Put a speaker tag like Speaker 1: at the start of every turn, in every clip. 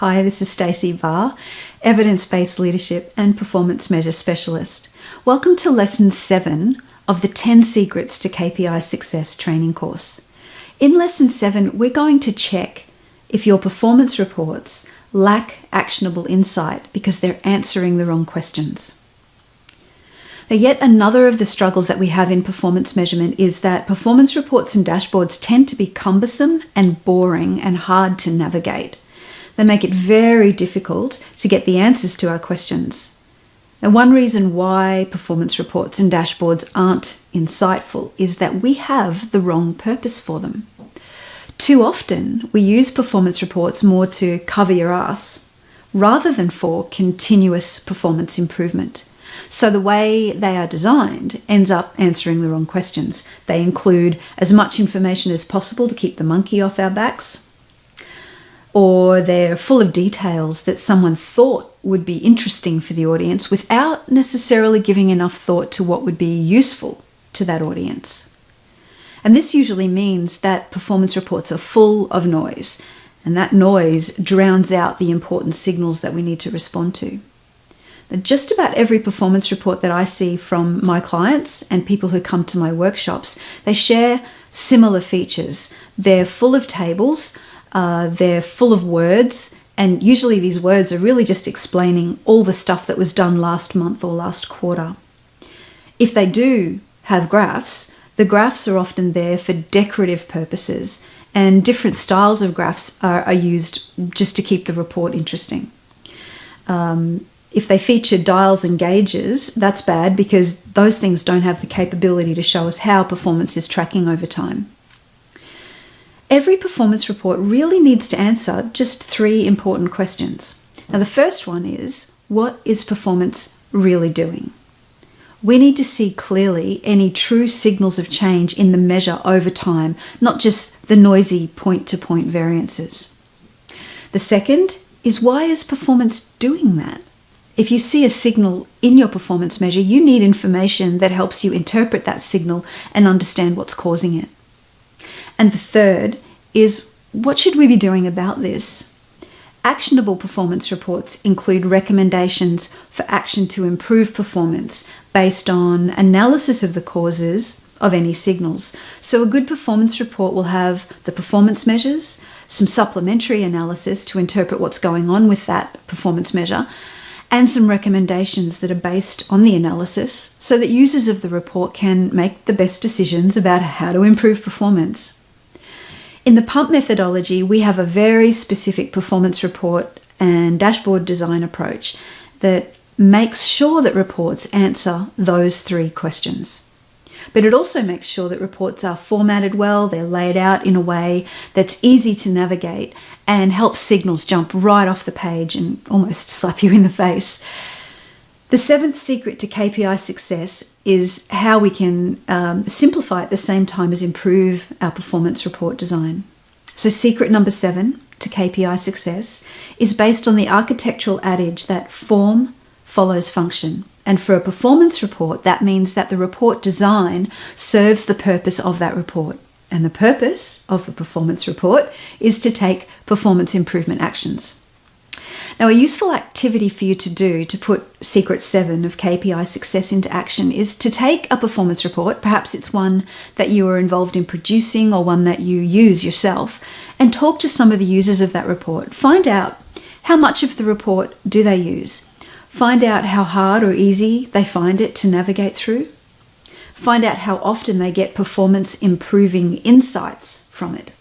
Speaker 1: Hi, this is Stacey Barr, Evidence-Based Leadership and Performance Measure Specialist. Welcome to Lesson 7 of the 10 Secrets to KPI Success training course. In Lesson 7, we're going to check if your performance reports lack actionable insight because they're answering the wrong questions. Now, yet another of the struggles that we have in performance measurement is that performance reports and dashboards tend to be cumbersome and boring and hard to navigate. They make it very difficult to get the answers to our questions. Now, one reason why performance reports and dashboards aren't insightful is that we have the wrong purpose for them. Too often, we use performance reports more to cover your ass rather than for continuous performance improvement. So the way they are designed ends up answering the wrong questions. They include as much information as possible to keep the monkey off our backs, or they're full of details that someone thought would be interesting for the audience without necessarily giving enough thought to what would be useful to that audience. And this usually means that performance reports are full of noise, and that noise drowns out the important signals that we need to respond to. Now, just about every performance report that I see from my clients and people who come to my workshops, they share similar features. They're full of tables, they're full of words, and usually these words are really just explaining all the stuff that was done last month or last quarter. If they do have graphs, the graphs are often there for decorative purposes, and different styles of graphs are used just to keep the report interesting. If they feature dials and gauges, that's bad because those things don't have the capability to show us how performance is tracking over time. Every performance report really needs to answer just 3 important questions. Now, the first one is, what is performance really doing? We need to see clearly any true signals of change in the measure over time, not just the noisy point-to-point variances. The second is, why is performance doing that? If you see a signal in your performance measure, you need information that helps you interpret that signal and understand what's causing it. And the third is, what should we be doing about this? Actionable performance reports include recommendations for action to improve performance based on analysis of the causes of any signals. So a good performance report will have the performance measures, some supplementary analysis to interpret what's going on with that performance measure, and some recommendations that are based on the analysis so that users of the report can make the best decisions about how to improve performance. In the PUMP methodology, we have a very specific performance report and dashboard design approach that makes sure that reports answer those 3 questions. But it also makes sure that reports are formatted well, they're laid out in a way that's easy to navigate and helps signals jump right off the page and almost slap you in the face. The 7th secret to KPI success is how we can simplify at the same time as improve our performance report design. So secret number 7 to KPI success is based on the architectural adage that form follows function. And for a performance report, that means that the report design serves the purpose of that report. And the purpose of the performance report is to take performance improvement actions. Now, a useful activity for you to do to put secret 7 of KPI success into action is to take a performance report, perhaps it's one that you are involved in producing or one that you use yourself, and talk to some of the users of that report. Find out how much of the report do they use. Find out how hard or easy they find it to navigate through. Find out how often they get performance improving insights from it.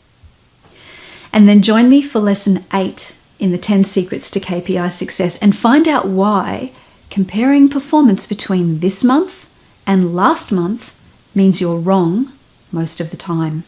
Speaker 1: And then join me for lesson 8 in the 10 secrets to KPI success and find out why comparing performance between this month and last month means you're wrong most of the time.